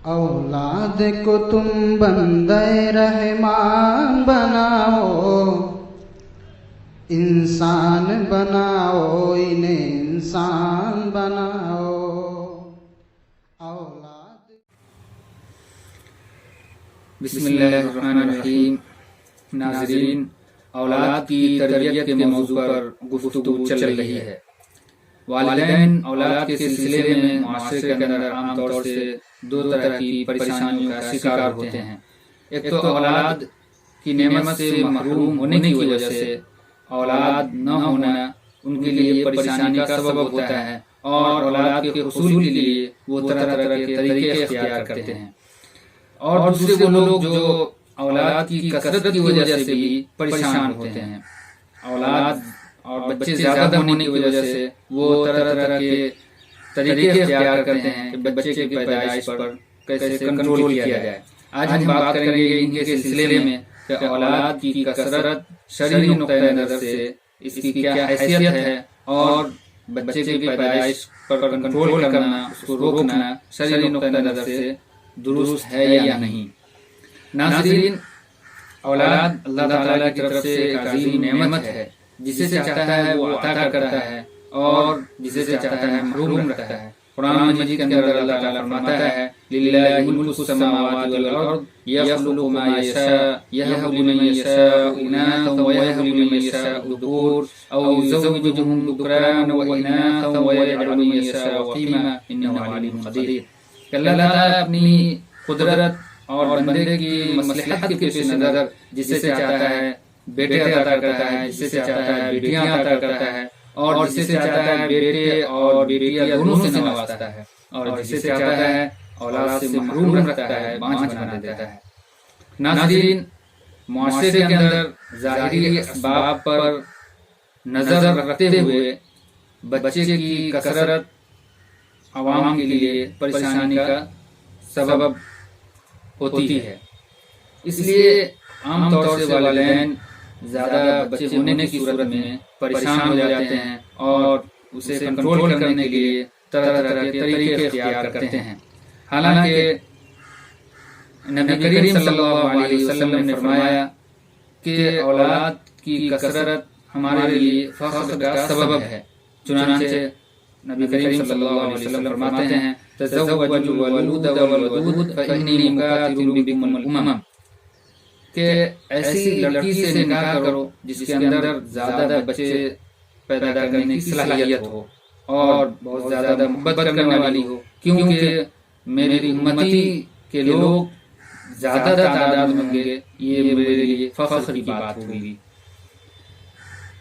اولاد کو تم بندہ رحمان بناؤ، انسان بناؤ، انہیں انسان بناؤ۔ اولاد بسم اللہ الرحمن الرحیم۔ ناظرین، اولاد کی تربیت کے موضوع پر گفتگو چل رہی ہے۔ والدین اولاد کے سلسلے میں معاشرے کے اندر عام طور سے دو طرح کی پریشانیوں کا شکار ہوتے ہیں۔ ایک تو اولاد کی نعمت سے محروم ہونے کی وجہ سے اولاد نہ ہونا ان کے لیے پریشانی کا سبب ہوتا ہے، اور اولاد کے حصول کے لیے وہ طرح طرح کے طریقے اختیار کرتے ہیں۔ اور دوسرے وہ لوگ جو اولاد کی کثرت کی وجہ سے بھی پریشان ہوتے ہیں۔ اولاد اور بچے زیادہ ہونے کی وجہ سے وہ طرح طرح کے طریقے اختیار کرتے ہیں کہ بچے کی پیدائش پر کیسے کنٹرول کیا جائے۔ آج ہم بات کریں گے ان کے سلسلے میں کہ اولاد کی کثرت شرعی نقطۂ نظر سے اس کی کیا حیثیت ہے، اور بچے کی پیدائش پر کنٹرول کرنا، اس کو روکنا شرعی نقطۂ نظر سے درست ہے یا نہیں۔ ناظرین، اولاد اللہ تعالیٰ کی طرف سے ایک عظیم نعمت ہے، جسے چاہتا ہے وہ عطا کرتا ہے اور جسے چاہتا ہے محروم رکھتا ہے۔ قرآن مجید کے اندر اللہ تعالیٰ فرماتا ہے لِلَّهِ مُلْكُ السَّمَاوَاتِ وَالْأَرْضِ يَخْلُقُ مَا يَشَاءُ يَهَبُ لِمَن يَشَاءُ إِنَاثًا وَيَهَبُ لِمَن يَشَاءُ الذُّكُورَ أَوْ يُزَوِّجُهُمْ ذُكْرَانًا وَإِنَاثًا وَيَجْعَلُ مَن يَشَاءُ عَقِيمًا إِنَّهُ عَلِيمٌ قَدِيرٌ۔ کہ اللہ تعالیٰ اپنی قدرت اور بندے کی مصلحت کے پیش نظر جسے چاہتا ہے بیٹے عطا کرتا ہے، جسے چاہتا ہے بیٹیاں عطا کرتا ہے، اور جسے چاہتا ہے بیٹے اور بیٹیاں دونوں سے نوازتا ہے، اور جسے چاہتا ہے اولاد سے محروم رکھتا ہے، بانجھ بنا دیتا ہے۔ ناظرین، معاشرے کے اندر ظاہری اسباب پر نظر رکھتے ہوئے بچے کی کثرت عوام کے لیے پریشانی کا سبب ہوتی ہے۔ اس لیے عام طور سے والدین زیادہ بچے ہونے کی صورت میں پریشان ہو جاتے ہیں اور اسے کنٹرول کرنے کے لیے طرح طرح کے طریقے اختیار کرتے ہیں۔ حالانکہ نبی کریم صلی اللہ علیہ وسلم نے فرمایا کہ اولاد کی کثرت ہمارے لیے فخر کا سبب ہے۔ چنانچہ نبی کریم صلی اللہ علیہ وسلم فرماتے ہیں تزوجوا الولود والودود فإنی مکاثر بکم الامم، کہ ایسی لڑکی سے نکاح کرو جس کے اندر زیادہ بچے پیدا کرنے کی صلاحیت ہو اور بہت زیادہ محبت کرنے والی ہو، کیونکہ میری امتی کے لوگ زیادہ تعداد میں ہوں گے، یہ میرے لیے فخر کی بات ہوگی۔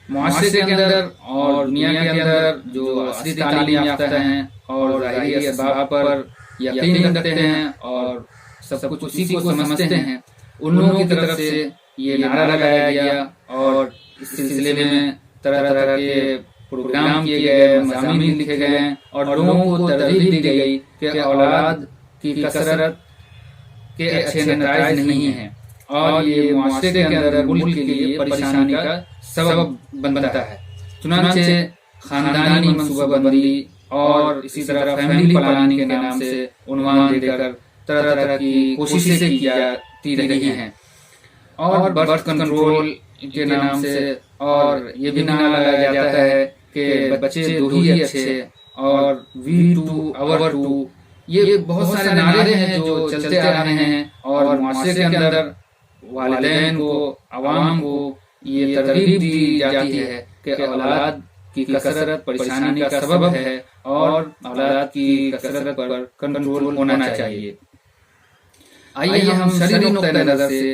معاشرے کے اندر اور دنیا کے اندر جو عصری تعلیم یافتہ ہیں اور ظاہری اسباب پر یقین رکھتے ہیں اور سب کچھ اسی کو سمجھتے ہیں، ان لوگوں کی طرف سے یہ نعرہ لگایا گیا اور اس سلسلے میں طرح طرح کے پروگرام کیے گئے، مضامین لکھے گئے اور لوگوں کو ترغیب دی گئی کہ اولاد کی کثرت کے اچھے نتائج نہیں ہیں، اور یہ معاشرے کے اندر ملک کے لیے پریشانی کا سبب بنتا ہے۔ چنانچہ خاندانی منصوبہ بندی اور اسی طرح فیملی پلاننگ کے نام سے عنوان دے کر طرح طرح کی کوششیں کی جاتی رہی ہیں، اور برتھ کنٹرول کے نام سے، اور یہ بھی نعرہ لگایا جاتا ہے کہ بچے دو ہی اچھے، اور وی ٹو اور ٹو، یہ بہت سارے نعرے ہیں جو چلتے آ رہے ہیں، اور معاشرے کے اندر والدین کو، عوام کو یہ ترغیب دی جاتی ہے کہ اولاد کی کثرت پریشانی کا سبب ہے اور اولاد کی کثرت پر کنٹرول ہونا چاہیے۔ آئیے ہم شرعی نقطۂ نظر سے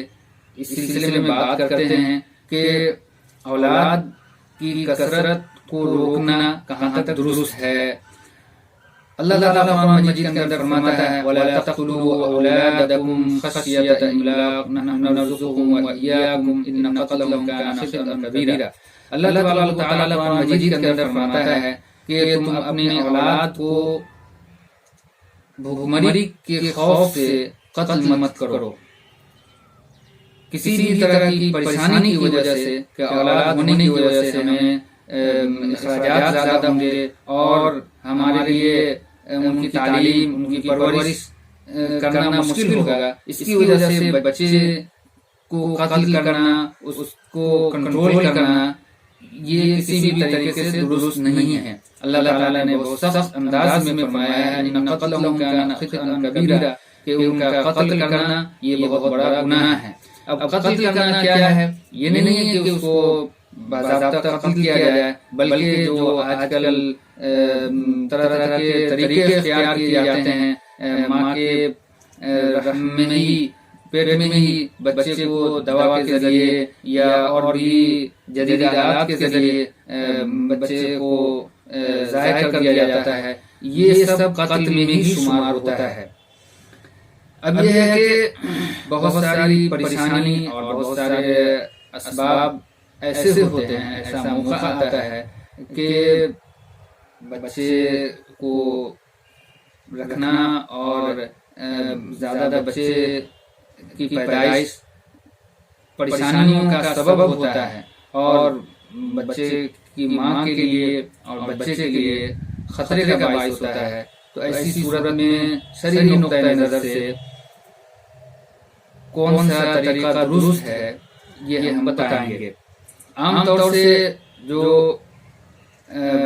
اس سلسلے میں بات کرتے ہیں کہ اولاد کی کثرت کو روکنا کہاں تک درست ہے۔ اللہ تعالیٰ قرآن مجید کے اندر فرماتا ہے وَلَا تَقْتُلُوا أَوْلَادَكُمْ خَشْيَةَ إِمْلَاقٍ نَحْنُ نَرْزُقُهُمْ وَإِيَّاكُمْ إِنَّ قَتْلَهُمْ كَانَ خِطْئًا كَبِيرًا۔ اللہ تعالیٰ قرآن مجید کے اندر فرماتا ہے کہ تم اپنے اولاد کو بھوکمری کے خوف سے قتل مت کرو، کسی بھی طرح کی پریشانی کی وجہ سے، کہ اولاد ہونے کی وجہ سے ہمیں اخراجات زیادہ ہوں گے اور ہمارے لیے ان کی تعلیم، ان کی پرورش کرنا مشکل ہوگا، اس کی وجہ سے بچے کو قتل کرنا، اس کو کنٹرول کرنا یہ کسی بھی طریقے سے درست نہیں ہے۔ اللہ تعالیٰ نے بہت سخت انداز میں فرمایا ہے ان قتلهم كان خطئا كبيرا کہ ان کا قتل کرنا یہ بہت بڑا گناہ ہے۔ اب قتل کرنا کیا ہے؟ یہ نہیں ہے کہ اس کو باضابطہ قتل کیا جائے، بلکہ جو آج کل طرح طرح کے طریقے اختیار کیے جاتے ہیں، ماں کے رحم میں ہی، پیٹ میں ہی بچے کو دوا کے ذریعے یا اور بھی جدید آلات کے ذریعے بچے کو ضائع کر دیا جاتا ہے، یہ سب قتل میں ہی شمار ہوتا ہے۔ اب یہ ہے کہ بہت ساری پریشانی اور بہت سارے اسباب ایسے ہوتے ہیں، ایسا موقع آتا ہے کہ بچے کو رکھنا اور زیادہ بچے کی پیدائش پریشانیوں کا سبب ہوتا ہے اور بچے کی ماں کے لیے اور بچے کے لیے خطرے کا باعث ہوتا ہے۔ تو ایسی صورت میں شرعی نقطۂ نظر سے کون سا طریقہ درست ہے یہ ہم بتائیں گے۔ عام طور سے جو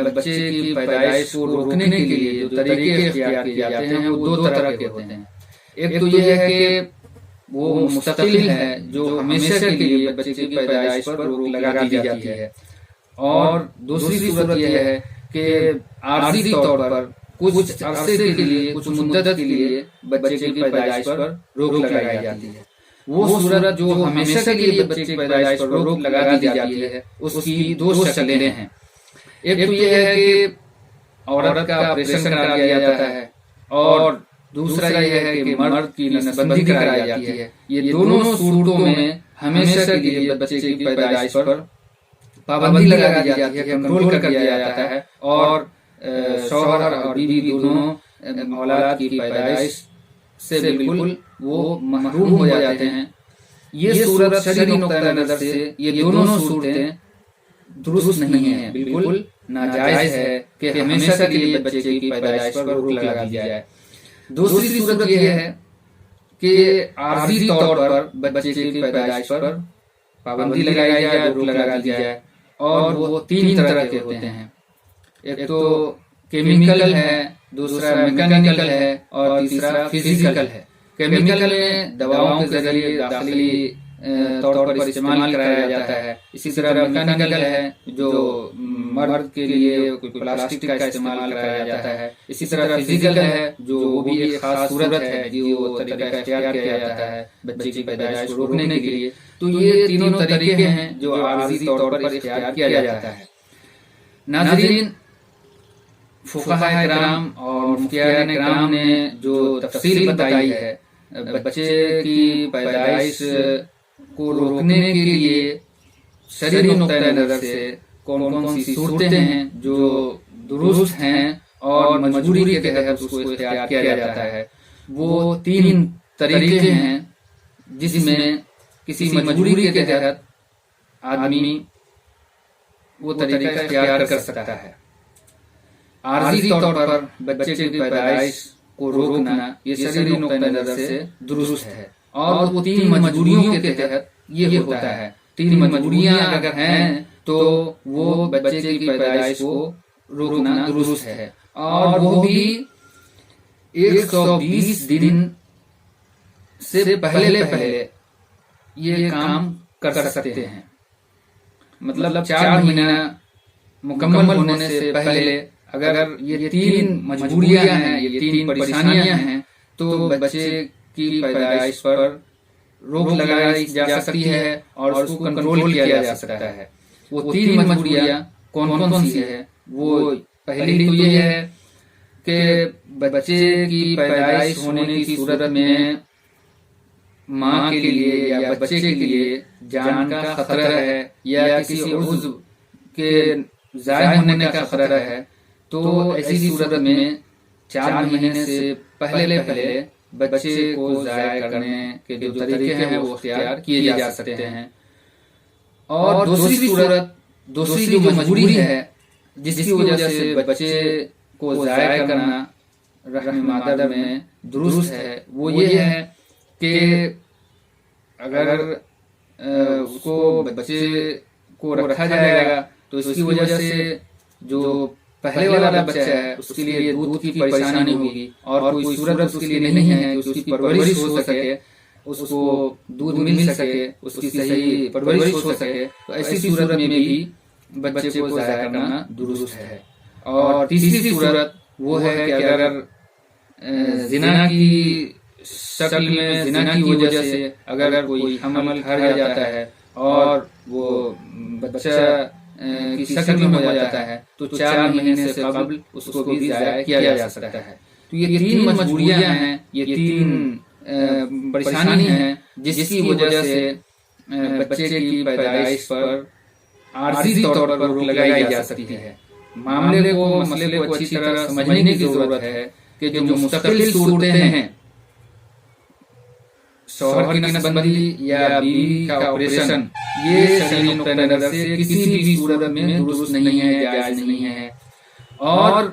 بچے کی پیدائش کو روکنے کے لیے جو طریقے اختیار کیے جاتے ہیں وہ دو طرح کے ہوتے ہیں۔ ایک تو یہ ہے کہ وہ مستقل ہے جو ہمیشہ کے لیے بچے کی پیدائش پر روک لگا دی جاتی ہے، اور دوسری صورت یہ ہے کہ عارضی طور پر کچھ عرصے کے لیے، کچھ مدت کے لیے بچے کی پیدائش پر روک لگائی جاتی ہے۔ وہ صورت جو ہمیشہ کے لیے بچے کی پیدائش پر روک لگا دی جاتی ہے اس کی دو شکلیں ہیں۔ ایک تو یہ ہے کہ عورت کا آپریشن کرا دیا جاتا ہے، اور دوسرا یہ ہے کہ مرد کی نسل بندی کرائی جاتی ہے۔ یہ دونوں صورتوں میں ہمیشہ کے لیے بچے کی پیدائش پر پابندی لگا دی جاتی ہے، کنٹرول کر دیا جاتا ہے، اور شوہر اور بیوی دونوں اولاد کی پیدائش سے بالکل وہ محروم ہو جاتے ہیں۔ یہ صورت شرعی نقطۂ نظر سے یہ دونوں صورتیں درست نہیں ہیں، بالکل ناجائز ہے کہ ہمیشہ کے لیے بچے کی پیدائش پر روک لگا دی جائے۔ دوسری صورت یہ ہے کہ عارضی طور پر بچے کی پیدائش پر پابندی لگائی جائے، روک لگا دی جائے، اور وہ تین طرح کے ہوتے ہیں۔ ایک تو کیمیکل ہے، دوسرا میکینیکل ہے، اور تیسرا فزیکل ہے۔ کیمیکل میں دواؤں کے ذریعے داخلی طور پر استعمال کرایا جاتا ہے، اسی طرح میکینیکل ہے جو مرد کے لیے پلاسٹک کا استعمال کرایا جاتا ہے، اسی طرح فزیکل ہے جو وہ بھی ایک خاص صورت ہے جو طریقہ اختیار کیا جاتا ہے بچے کی پیدائش کو روکنے کے لیے۔ تو یہ تینوں طریقے ہیں جو عارضی طور پر اختیار کیا جاتا ہے۔ ناظرین، فقہاء کرام اور مفتیان کرام نے جو تفصیل بتائی ہے بچے کی پیدائش کو روکنے کے لیے شرعی نقطۂ نظر سے کون کون سی صورتیں ہیں جو درست ہیں اور مجبوری کے تحت اس کو اختیار کیا جاتا ہے، وہ تین طریقے ہیں جس میں کسی مجبوری کے تحت آدمی وہ طریقہ اختیار کر سکتا ہے۔ عارضی طور پر بچے کی پیدائش کو روکنا یہ شرعی نقطۂ نظر سے درست ہے، اور وہ تین مجبوریوں کے تحت یہ ہوتا ہے۔ تین مجبوریاں اگر ہیں تو وہ بچے کی پیدائش کو روکنا درست ہے، اور وہ بھی 120 دن سے پہلے یہ کام کر سکتے ہیں۔ مطلب 4 مہینہ مکمل ہونے سے پہلے اگر یہ تین مجبوریاں ہیں، یہ تین پریشانیاں ہیں، تو بچے کی پیدائش پر روک لگائی جا سکتی ہے اور اس کو کنٹرول کیا جا سکتا ہے۔ وہ تین مجبوریاں کون کون سی ہے؟ وہ پہلی تو یہ ہے کہ بچے کی پیدائش ہونے کی صورت میں ماں کے لیے یا بچے کے لیے جان کا خطرہ ہے یا کسی عضو کے ضائع ہونے کا خطرہ ہے، تو ایسی صورت میں 4 مہینے سے پہلے بچے کو ضائع کرنے کے جو طریقے ہیں وہ اختیار کیے جا سکتے ہیں۔ اور دوسری جو مجبوری ہے جس کی وجہ سے بچے کو ضائع کرنا رحم مادر میں درست ہے وہ یہ ہے کہ اگر اس کو بچے کو رکھا جائے گا تو اس کی وجہ سے جو پہلے والا بچہ ہے اس کے لیے دودھ کی پریشانی ہوگی اور کوئی صورت اس کے لیے نہیں ہے کہ اس کی پرورش ہو سکے، اس کو دودھ مل سکے، اس کی صحیح پرورش ہو سکے، تو ایسی صورت میں بھی بچے کو ضائع کرنا درست ہے۔ اور تیسری صورت وہ ہے کہ اگر زنا کی شکل میں، زنا کی وجہ سے اگر کوئی حمل کھا جاتا ہے اور وہ بچہ کی شکل میں ہو جاتا ہے تو 4 مہینے سے قبل اس کو بھی ضائع کیا جا سکتا ہے۔ تو یہ 3 مجبوریاں ہیں، یہ 3 پریشانی ہیں جس کی وجہ سے بچے کی پیدائش پر عارضی طور پر روک لگائی جا سکتی ہے۔ مسئلے کو اچھی طرح سمجھنے کی ضرورت ہے کہ جو مستقل صورتیں ہیں، شوہر کی نسب بندی یا بیوی کا آپریشن، یہ شرعی نقطہ نظر سے کسی بھی صورت میں درست نہیں ہے، جائز نہیں ہے۔ اور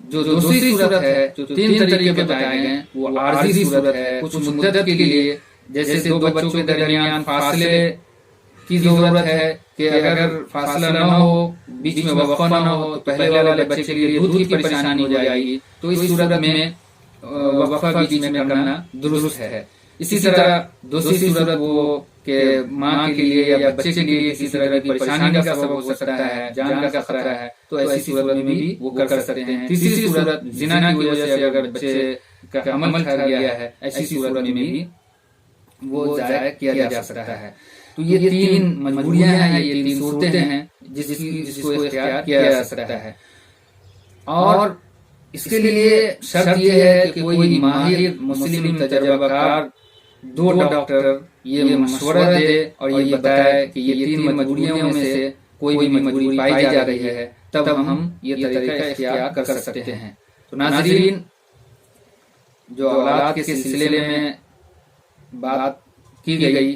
جو دوسری صورت ہے، جو 3 طریقے بتائے گئے وہ عارضی صورت ہے، کچھ مدت کے لیے، جیسے 2 بچوں کے درمیان فاصلے کی ضرورت ہے کہ اگر فاصلہ نہ ہو، بیچ میں وقفہ نہ ہو تو پہلے والے بچے کے لیے دودھ کی پریشانی ہو جائے گی، تو اس صورت میں وقفہ بیچ میں کرنا درست ہے۔ اسی طرح دوسری صورت وہ کہ ماں کے لیے یا بچے کے لیے کسی طرح کی پریشانی کا سبب ہو سکتا ہے، جان کا خطرہ ہے، تو ایسی صورت میں بھی وہ کر سکتے ہیں۔ تیسری صورت زنا کی وجہ سے اگر بچے کا حمل کھا گیا ہے، ایسی صورت میں بھی وہ ضائع کیا جا سکتا ہے۔ تو یہ 3 مجبوریاں ہیں، یہ 3 صورتیں ہیں جس کو اختیار کیا جا سکتا ہے۔ اور اس کے لیے شرط یہ ہے کہ کوئی ماہر مسلم تجربہ کار 2 ڈاکٹر یہ مشورہ دے اور یہ بتائے کہ یہ 3 مجبوریوں میں سے کوئی بھی مجبوری پائی جا رہی ہے، تب ہم یہ طریقہ اختیار کر سکتے ہیں۔ تو ناظرین، جو اولاد کے سلسلے میں بات کی گئی،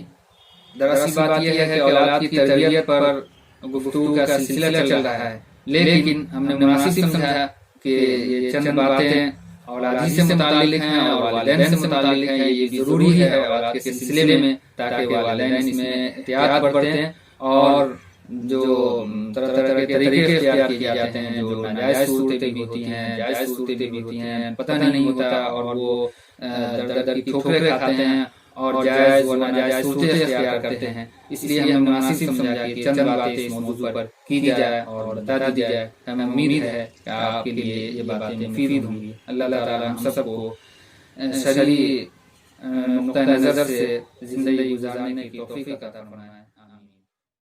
دراصل بات یہ ہے کہ اولاد کی تربیت پر گفتگو کا سلسلہ چل رہا ہے، لیکن ہم نے مناسب سمجھا کہ یہ چند باتیں اولاد سے متعلق ہیں اور والدین سے متعلق ہیں، یہ بھی ضروری ہے اولاد کے سلسلے میں، تاکہ والدین اس میں احتیاط برتیں اور جو طرح طرح کے طریقے اختیار کیے جاتے ہیں، جو ناجائز صورتیں بھی ہوتی ہیں، جائز صورتیں بھی ہوتی ہیں، پتہ نہیں ہوتا اور وہ در در کی ٹھوکریں کھاتے ہیں اور جائز و ناجائز صورتیں اختیار کرتے ہیں۔ اس لیے ہم نے مناسب سمجھا کہ چند باتیں اس موضوع پر کی جائے اور بتا دی جائے۔ ہمیں امید ہے کہ آپ کے لیے یہ باتیں مفید ہوں گی۔ اللہ تعالی ہم سب کو شرعی نقطہ نظر سے زندگی گزارنے کی توفیق عطا فرمائے۔